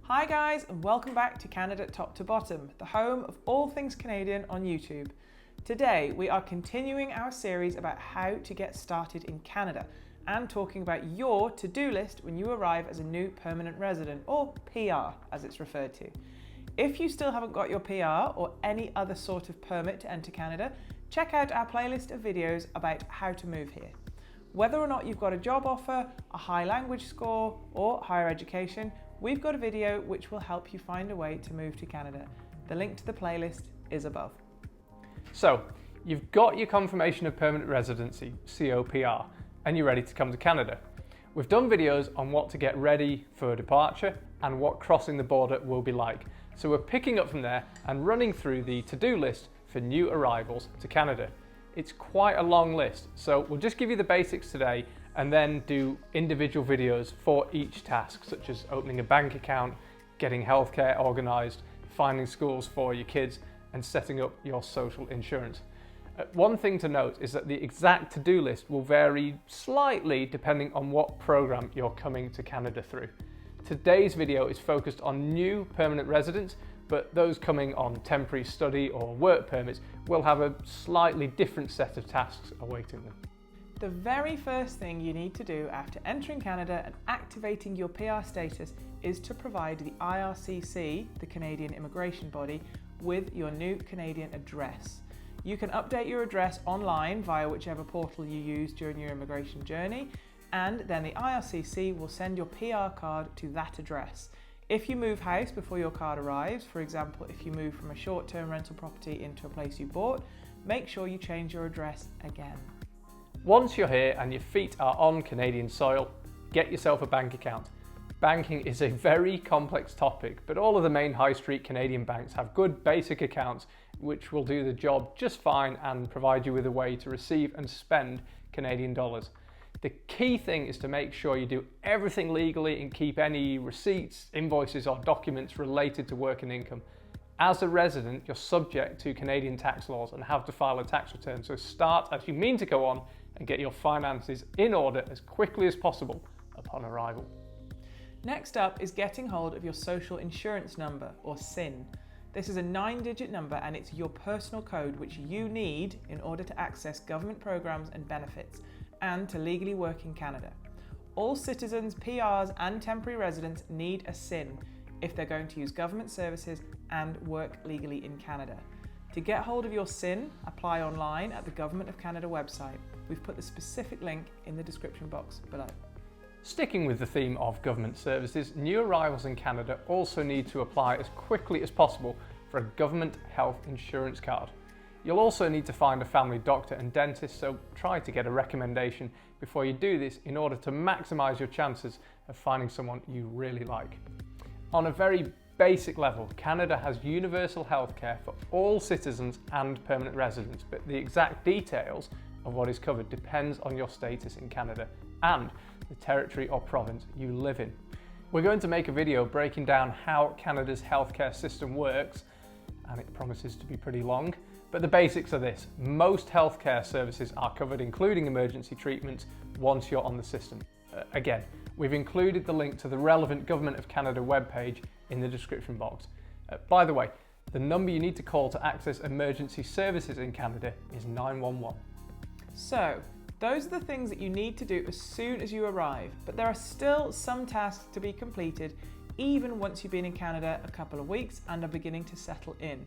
Hi guys, and welcome back to Canada Top to Bottom, the home of all things Canadian on YouTube. Today we are continuing our series about how to get started in Canada and talking about your to-do list when you arrive as a new permanent resident, or PR as it's referred to. If you still haven't got your PR or any other sort of permit to enter Canada, check out our playlist of videos about how to move here. Whether or not you've got a job offer, a high language score, or higher education, we've got a video which will help you find a way to move to Canada. The link to the playlist is above. So, you've got your confirmation of permanent residency, COPR, and you're ready to come to Canada. We've done videos on what to get ready for departure and what crossing the border will be like. So we're picking up from there and running through the to-do list for new arrivals to Canada. It's quite a long list, so we'll just give you the basics today and then do individual videos for each task, such as opening a bank account, getting healthcare organised, finding schools for your kids, and setting up your social insurance. One thing to note is that the exact to-do list will vary slightly depending on what programme you're coming to Canada through. Today's video is focused on new permanent residents, but those coming on temporary study or work permits will have a slightly different set of tasks awaiting them. The very first thing you need to do after entering Canada and activating your PR status is to provide the IRCC, the Canadian immigration body, with your new Canadian address. You can update your address online via whichever portal you use during your immigration journey, and then the IRCC will send your PR card to that address. If you move house before your card arrives, for example, if you move from a short-term rental property into a place you bought, make sure you change your address again. Once you're here and your feet are on Canadian soil, get yourself a bank account. Banking is a very complex topic, but all of the main high street Canadian banks have good basic accounts which will do the job just fine and provide you with a way to receive and spend Canadian dollars. The key thing is to make sure you do everything legally and keep any receipts, invoices or documents related to work and income. As a resident, you're subject to Canadian tax laws and have to file a tax return, so start as you mean to go on and get your finances in order as quickly as possible upon arrival. Next up is getting hold of your social insurance number, or SIN. This is a 9-digit number and it's your personal code which you need in order to access government programs and benefits and to legally work in Canada. All citizens, PRs and temporary residents need a SIN if they're going to use government services and work legally in Canada. To get hold of your SIN, apply online at the Government of Canada website. We've put the specific link in the description box below. Sticking with the theme of government services, new arrivals in Canada also need to apply as quickly as possible for a government health insurance card. You'll also need to find a family doctor and dentist, so try to get a recommendation before you do this in order to maximise your chances of finding someone you really like. On a very basic level, Canada has universal healthcare for all citizens and permanent residents, but the exact details of what is covered depends on your status in Canada and the territory or province you live in. We're going to make a video breaking down how Canada's healthcare system works, and it promises to be pretty long, but the basics are this. Most healthcare services are covered, including emergency treatments, once you're on the system. Again, we've included the link to the relevant Government of Canada webpage in the description box. By the way, the number you need to call to access emergency services in Canada is 911. So, those are the things that you need to do as soon as you arrive, but there are still some tasks to be completed even once you've been in Canada a couple of weeks and are beginning to settle in.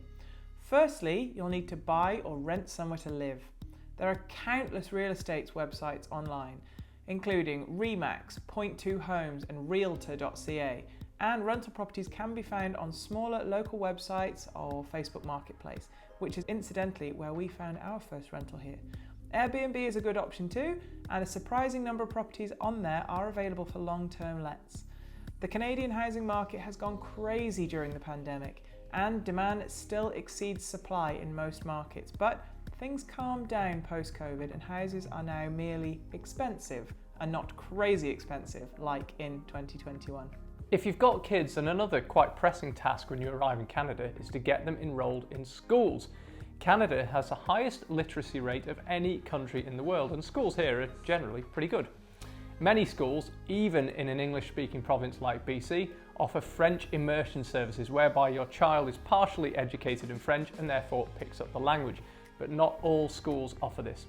Firstly, you'll need to buy or rent somewhere to live. There are countless real estate websites online, including Remax, Point2 Homes and Realtor.ca, and rental properties can be found on smaller local websites or Facebook Marketplace, which is incidentally where we found our first rental here. Airbnb is a good option too, and a surprising number of properties on there are available for long-term lets. The Canadian housing market has gone crazy during the pandemic, and demand still exceeds supply in most markets, but things calmed down post-COVID and houses are now merely expensive and not crazy expensive like in 2021. If you've got kids, then another quite pressing task when you arrive in Canada is to get them enrolled in schools. Canada has the highest literacy rate of any country in the world, and schools here are generally pretty good. Many schools, even in an English-speaking province like BC, offer French immersion services whereby your child is partially educated in French and therefore picks up the language, but not all schools offer this.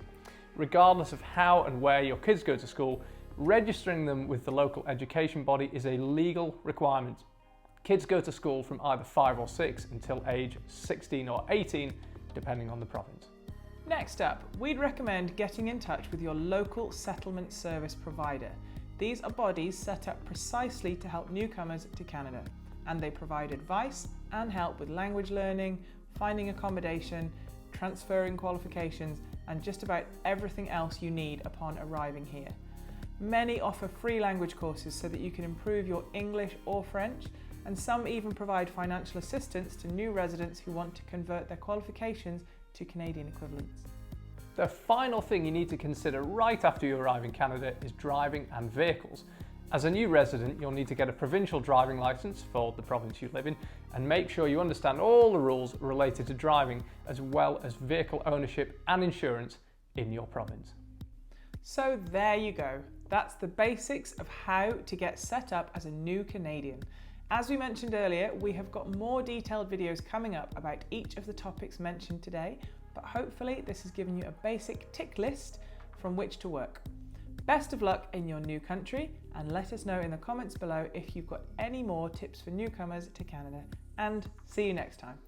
Regardless of how and where your kids go to school, registering them with the local education body is a legal requirement. Kids go to school from either 5 or 6 until age 16 or 18, depending on the province. Next up, we'd recommend getting in touch with your local settlement service provider. These are bodies set up precisely to help newcomers to Canada, and they provide advice and help with language learning, finding accommodation, transferring qualifications, and just about everything else you need upon arriving here. Many offer free language courses so that you can improve your English or French, and some even provide financial assistance to new residents who want to convert their qualifications to Canadian equivalents. The final thing you need to consider right after you arrive in Canada is driving and vehicles. As a new resident, you'll need to get a provincial driving licence for the province you live in and make sure you understand all the rules related to driving, as well as vehicle ownership and insurance in your province. So there you go. That's the basics of how to get set up as a new Canadian. As we mentioned earlier, we have got more detailed videos coming up about each of the topics mentioned today, but hopefully this has given you a basic tick list from which to work. Best of luck in your new country, and let us know in the comments below if you've got any more tips for newcomers to Canada, and see you next time.